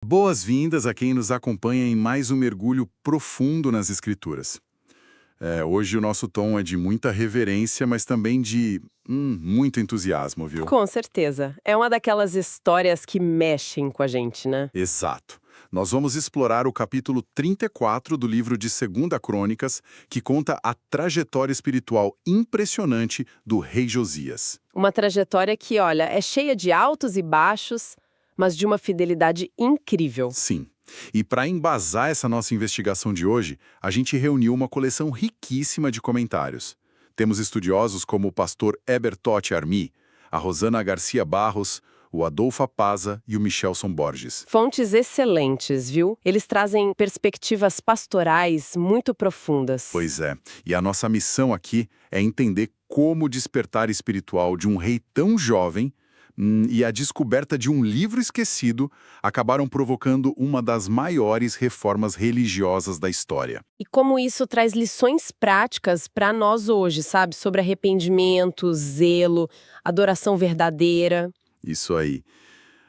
Boas-vindas a quem nos acompanha em mais um mergulho profundo nas Escrituras. Hoje o nosso tom é de muita reverência, mas também de muito entusiasmo, viu? Com certeza. É uma daquelas histórias que mexem com a gente, né? Exato. Nós vamos explorar o capítulo 34 do livro de 2 Crônicas, que conta a trajetória espiritual impressionante do rei Josias. Uma trajetória que, olha, é cheia de altos e baixos, mas de uma fidelidade incrível. Sim. E para embasar essa nossa investigação de hoje, a gente reuniu uma coleção riquíssima de comentários. Temos estudiosos como o pastor Heber Totti Armi, a Rosana Garcia Barros, o Adolfo Apaza e o Michelson Borges. Fontes excelentes, viu? Eles trazem perspectivas pastorais muito profundas. Pois é, e a nossa missão aqui é entender como o despertar espiritual de um rei tão jovem e a descoberta de um livro esquecido acabaram provocando uma das maiores reformas religiosas da história. E como isso traz lições práticas para nós hoje, sabe? Sobre arrependimento, zelo, adoração verdadeira. Isso aí.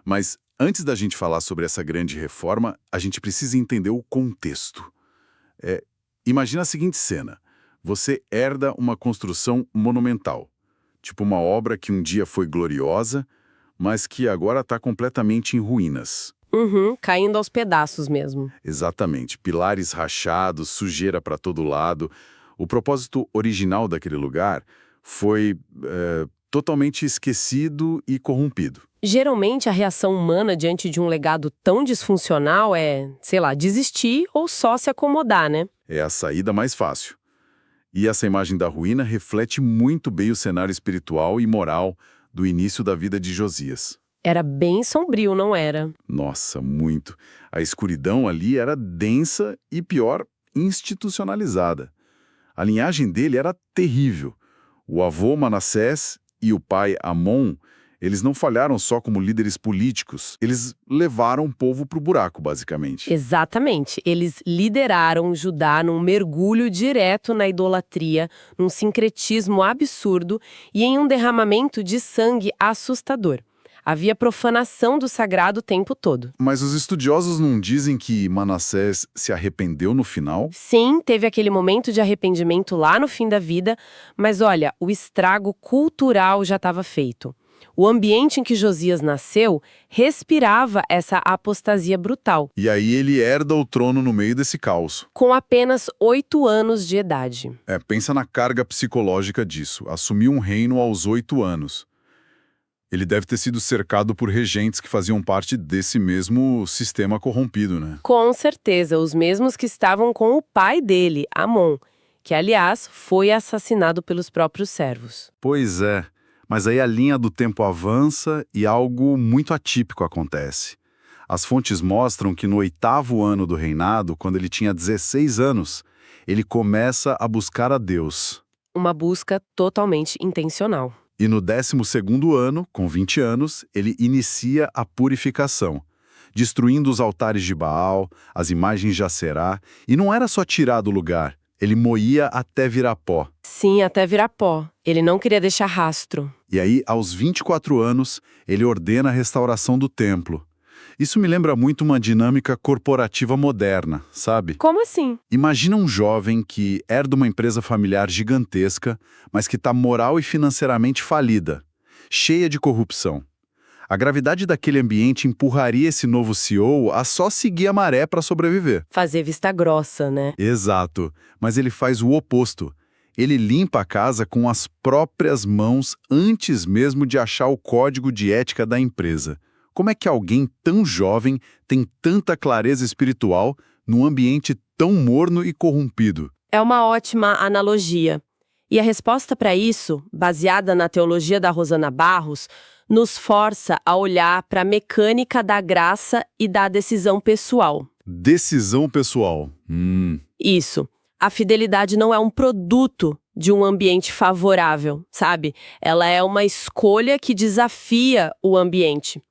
Mas antes da gente falar sobre essa grande reforma, a gente precisa entender o contexto. Imagina a seguinte cena. Você herda uma construção monumental, tipo uma obra que um dia foi gloriosa, mas que agora está completamente em ruínas. Caindo aos pedaços mesmo. Exatamente. Pilares rachados, sujeira para todo lado. O propósito original daquele lugar foi totalmente esquecido e corrompido. Geralmente, a reação humana diante de um legado tão disfuncional é, sei lá, desistir ou só se acomodar, né? É a saída mais fácil. E essa imagem da ruína reflete muito bem o cenário espiritual e moral do início da vida de Josias. Era bem sombrio, não era? Nossa, muito. A escuridão ali era densa e, pior, institucionalizada. A linhagem dele era terrível. O avô Manassés e o pai Amon, eles não falharam só como líderes políticos, eles levaram o povo para o buraco, basicamente. Exatamente. Eles lideraram Judá num mergulho direto na idolatria, num sincretismo absurdo e em um derramamento de sangue assustador. Havia profanação do sagrado o tempo todo. Mas os estudiosos não dizem que Manassés se arrependeu no final? Sim, teve aquele momento de arrependimento lá no fim da vida, mas olha, o estrago cultural já estava feito. O ambiente em que Josias nasceu respirava essa apostasia brutal. E aí ele herda o trono no meio desse caos. Com apenas 8 anos de idade. Pensa na carga psicológica disso. Assumir um reino aos 8 anos. Ele deve ter sido cercado por regentes que faziam parte desse mesmo sistema corrompido, né? Com certeza, os mesmos que estavam com o pai dele, Amon, que, aliás, foi assassinado pelos próprios servos. Pois é, mas aí a linha do tempo avança e algo muito atípico acontece. As fontes mostram que no 8º ano do reinado, quando ele tinha 16 anos, ele começa a buscar a Deus. Uma busca totalmente intencional. E no 12º ano, com 20 anos, ele inicia a purificação, destruindo os altares de Baal, as imagens de Aserá, e não era só tirar do lugar, ele moía até virar pó. Sim, até virar pó. Ele não queria deixar rastro. E aí, aos 24 anos, ele ordena a restauração do templo. Isso me lembra muito uma dinâmica corporativa moderna, sabe? Como assim? Imagina um jovem que herda uma empresa familiar gigantesca, mas que está moral e financeiramente falida, cheia de corrupção. A gravidade daquele ambiente empurraria esse novo CEO a só seguir a maré para sobreviver. Fazer vista grossa, né? Exato, mas ele faz o oposto. Ele limpa a casa com as próprias mãos antes mesmo de achar o código de ética da empresa. Como é que alguém tão jovem tem tanta clareza espiritual num ambiente tão morno e corrompido? É uma ótima analogia. E a resposta para isso, baseada na teologia da Rosana Barros, nos força a olhar para a mecânica da graça e da decisão pessoal. Decisão pessoal. Isso. A fidelidade não é um produto de um ambiente favorável, sabe? Ela é uma escolha que desafia o ambiente.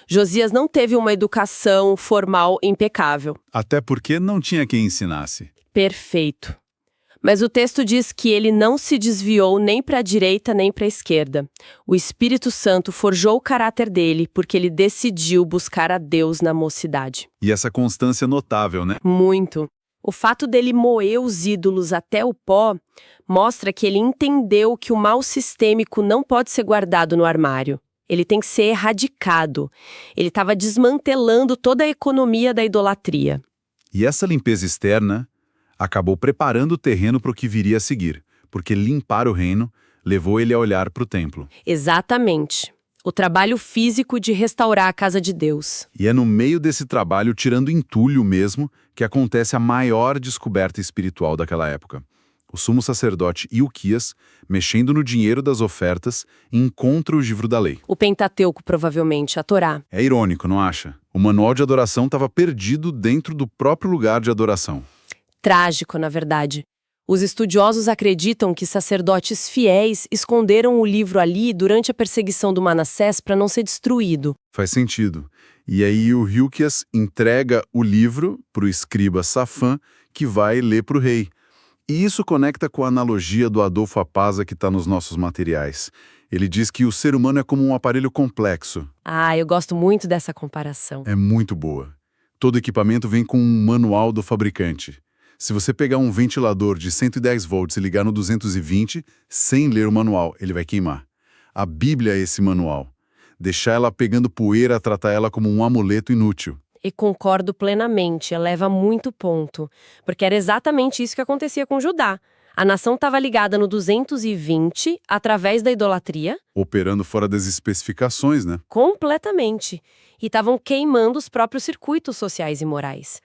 Josias não teve uma educação formal impecável. Até porque não tinha quem ensinasse. Perfeito. Mas o texto diz que ele não se desviou nem para a direita nem para a esquerda. O Espírito Santo forjou o caráter dele porque ele decidiu buscar a Deus na mocidade. E essa constância notável, né? Muito. O fato dele moer os ídolos até o pó mostra que ele entendeu que o mal sistêmico não pode ser guardado no armário. Ele tem que ser erradicado. Ele estava desmantelando toda a economia da idolatria. E essa limpeza externa acabou preparando o terreno para o que viria a seguir, porque limpar o reino levou ele a olhar para o templo. Exatamente. O trabalho físico de restaurar a casa de Deus. E é no meio desse trabalho, tirando entulho mesmo, que acontece a maior descoberta espiritual daquela época. O sumo sacerdote Ilquias, mexendo no dinheiro das ofertas, encontra o livro da lei. O Pentateuco, provavelmente, a Torá. É irônico, não acha? O manual de adoração estava perdido dentro do próprio lugar de adoração. Trágico, na verdade. Os estudiosos acreditam que sacerdotes fiéis esconderam o livro ali durante a perseguição do Manassés para não ser destruído. Faz sentido. E aí o Ilquias entrega o livro para o escriba Safã, que vai ler para o rei. E isso conecta com a analogia do Adolfo Apaza que está nos nossos materiais. Ele diz que o ser humano é como um aparelho complexo. Ah, eu gosto muito dessa comparação. É muito boa. Todo equipamento vem com um manual do fabricante. Se você pegar um ventilador de 110 volts e ligar no 220, sem ler o manual, ele vai queimar. A Bíblia é esse manual. Deixar ela pegando poeira, tratar ela como um amuleto inútil. E concordo plenamente, eleva muito ponto. Porque era exatamente isso que acontecia com Judá. A nação estava ligada no 220 através da idolatria. Operando fora das especificações, né? Completamente. E estavam queimando os próprios circuitos sociais e morais.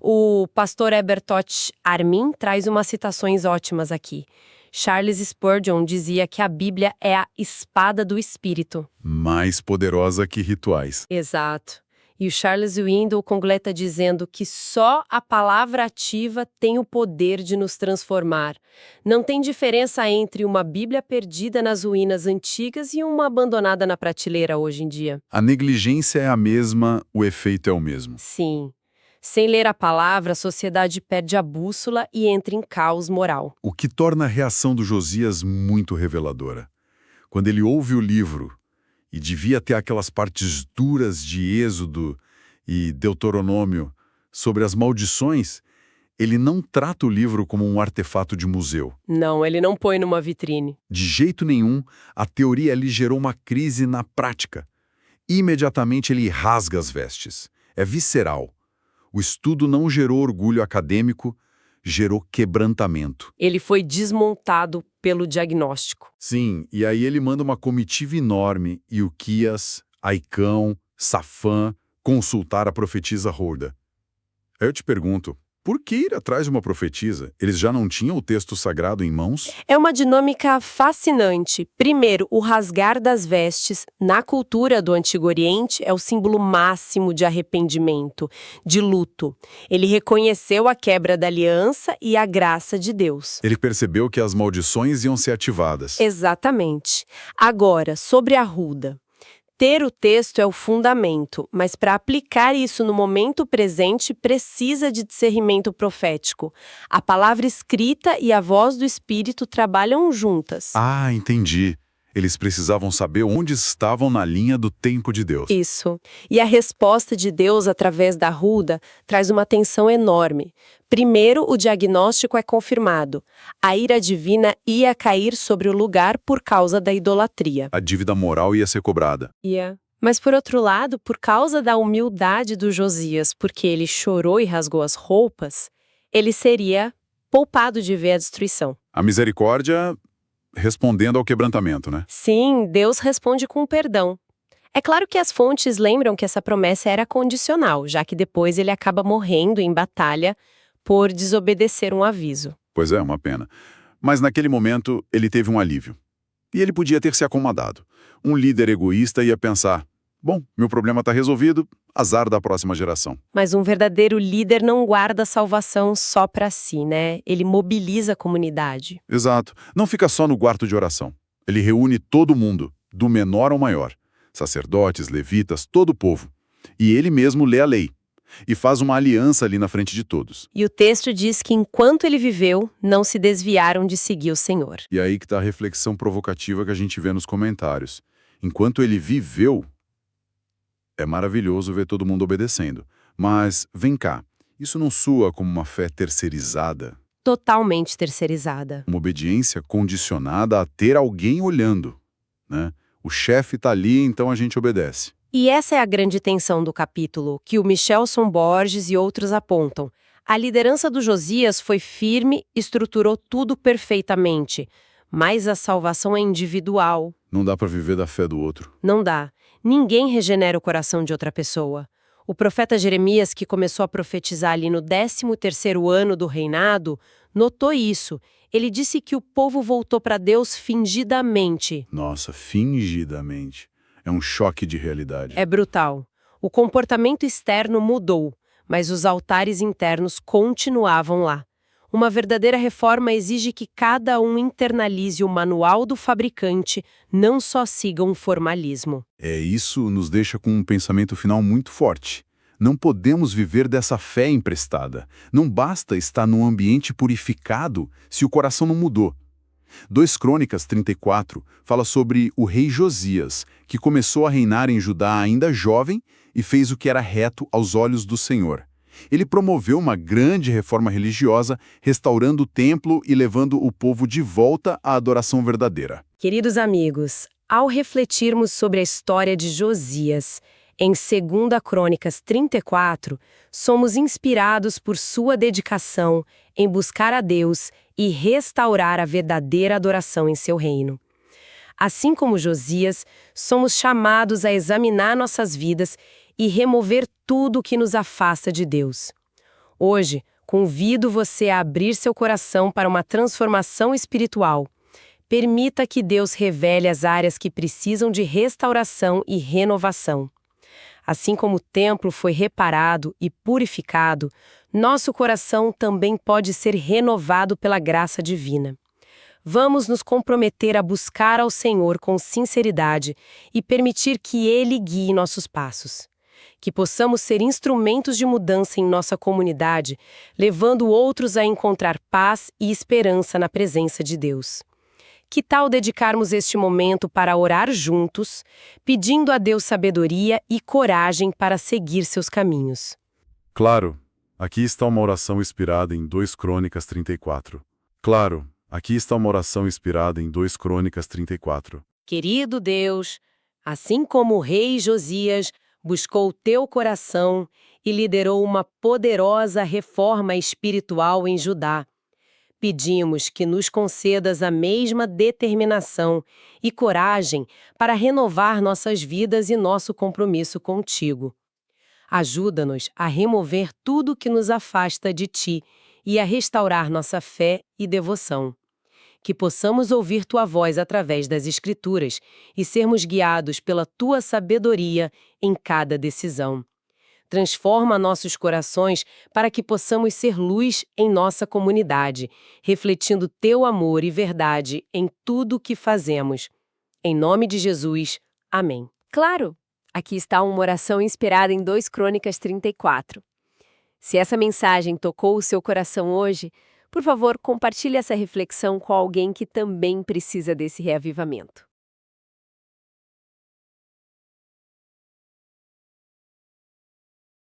O pastor Ebertot Armin traz umas citações ótimas aqui. Charles Spurgeon dizia que a Bíblia é a espada do Espírito. Mais poderosa que rituais. Exato. E o Charles Windle completa dizendo que só a palavra ativa tem o poder de nos transformar. Não tem diferença entre uma Bíblia perdida nas ruínas antigas e uma abandonada na prateleira hoje em dia. A negligência é a mesma, o efeito é o mesmo. Sim. Sem ler a palavra, a sociedade perde a bússola e entra em caos moral. O que torna a reação do Josias muito reveladora. Quando ele ouve o livro, e devia ter aquelas partes duras de Êxodo e Deuteronômio sobre as maldições, ele não trata o livro como um artefato de museu. Não, ele não põe numa vitrine. De jeito nenhum, a teoria ali gerou uma crise na prática. Imediatamente ele rasga as vestes. É visceral. O estudo não gerou orgulho acadêmico, gerou quebrantamento. Ele foi desmontado pelo diagnóstico. Sim, e aí ele manda uma comitiva enorme, Ilquias, Aicão, Safã, consultar a profetisa Hulda. Eu te pergunto, por que ir atrás de uma profetisa? Eles já não tinham o texto sagrado em mãos? É uma dinâmica fascinante. Primeiro, o rasgar das vestes, na cultura do Antigo Oriente, é o símbolo máximo de arrependimento, de luto. Ele reconheceu a quebra da aliança e a graça de Deus. Ele percebeu que as maldições iam ser ativadas. Exatamente. Agora, sobre a Hulda. Ter o texto é o fundamento, mas para aplicar isso no momento presente precisa de discernimento profético. A palavra escrita e a voz do Espírito trabalham juntas. Ah, entendi. Eles precisavam saber onde estavam na linha do tempo de Deus. Isso. E a resposta de Deus através da Hulda traz uma tensão enorme. Primeiro, o diagnóstico é confirmado. A ira divina ia cair sobre o lugar por causa da idolatria. A dívida moral ia ser cobrada. Mas, por outro lado, por causa da humildade do Josias, porque ele chorou e rasgou as roupas, ele seria poupado de ver a destruição. A misericórdia respondendo ao quebrantamento, né? Sim, Deus responde com perdão. É claro que as fontes lembram que essa promessa era condicional, já que depois ele acaba morrendo em batalha por desobedecer um aviso. Pois é, uma pena. Mas naquele momento ele teve um alívio. E ele podia ter se acomodado. Um líder egoísta ia pensar, bom, meu problema está resolvido, azar da próxima geração. Mas um verdadeiro líder não guarda a salvação só para si, né? Ele mobiliza a comunidade. Exato. Não fica só no quarto de oração. Ele reúne todo mundo, do menor ao maior. Sacerdotes, levitas, todo o povo. E ele mesmo lê a lei. e faz uma aliança ali na frente de todos. E o texto diz que enquanto ele viveu, não se desviaram de seguir o Senhor. E aí que está a reflexão provocativa que a gente vê nos comentários. Enquanto ele viveu, é maravilhoso ver todo mundo obedecendo. Mas, vem cá, isso não soa como uma fé terceirizada? Totalmente terceirizada. Uma obediência condicionada a ter alguém olhando, né? O chefe está ali, então a gente obedece. E essa é a grande tensão do capítulo, que o Michelson Borges e outros apontam. A liderança do Josias foi firme, estruturou tudo perfeitamente, mas a salvação é individual. Não dá para viver da fé do outro. Não dá. Ninguém regenera o coração de outra pessoa. O profeta Jeremias, que começou a profetizar ali no 13º ano do reinado, notou isso. Ele disse que o povo voltou para Deus fingidamente. Nossa, fingidamente. É um choque de realidade. É brutal. O comportamento externo mudou, mas os altares internos continuavam lá. Uma verdadeira reforma exige que cada um internalize o manual do fabricante, não só siga um formalismo. Isso nos deixa com um pensamento final muito forte. Não podemos viver dessa fé emprestada. Não basta estar num ambiente purificado se o coração não mudou. 2 Crônicas 34 fala sobre o rei Josias, que começou a reinar em Judá ainda jovem e fez o que era reto aos olhos do Senhor. Ele promoveu uma grande reforma religiosa, restaurando o templo e levando o povo de volta à adoração verdadeira. Queridos amigos, ao refletirmos sobre a história de Josias, em 2 Crônicas 34, somos inspirados por sua dedicação em buscar a Deus e restaurar a verdadeira adoração em seu reino. Assim como Josias, somos chamados a examinar nossas vidas e remover tudo o que nos afasta de Deus. Hoje, convido você a abrir seu coração para uma transformação espiritual. Permita que Deus revele as áreas que precisam de restauração e renovação. Assim como o templo foi reparado e purificado, nosso coração também pode ser renovado pela graça divina. Vamos nos comprometer a buscar ao Senhor com sinceridade e permitir que Ele guie nossos passos. Que possamos ser instrumentos de mudança em nossa comunidade, levando outros a encontrar paz e esperança na presença de Deus. Que tal dedicarmos este momento para orar juntos, pedindo a Deus sabedoria e coragem para seguir seus caminhos? Claro, aqui está uma oração inspirada em 2 Crônicas 34. Claro, aqui está uma oração inspirada em 2 Crônicas 34. Querido Deus, assim como o rei Josias buscou o teu coração e liderou uma poderosa reforma espiritual em Judá, pedimos que nos concedas a mesma determinação e coragem para renovar nossas vidas e nosso compromisso contigo. Ajuda-nos a remover tudo que nos afasta de ti e a restaurar nossa fé e devoção. Que possamos ouvir tua voz através das Escrituras e sermos guiados pela tua sabedoria em cada decisão. Transforma nossos corações para que possamos ser luz em nossa comunidade, refletindo teu amor e verdade em tudo o que fazemos. Em nome de Jesus, amém. Claro, aqui está uma oração inspirada em 2 Crônicas 34. Se essa mensagem tocou o seu coração hoje, por favor, compartilhe essa reflexão com alguém que também precisa desse reavivamento.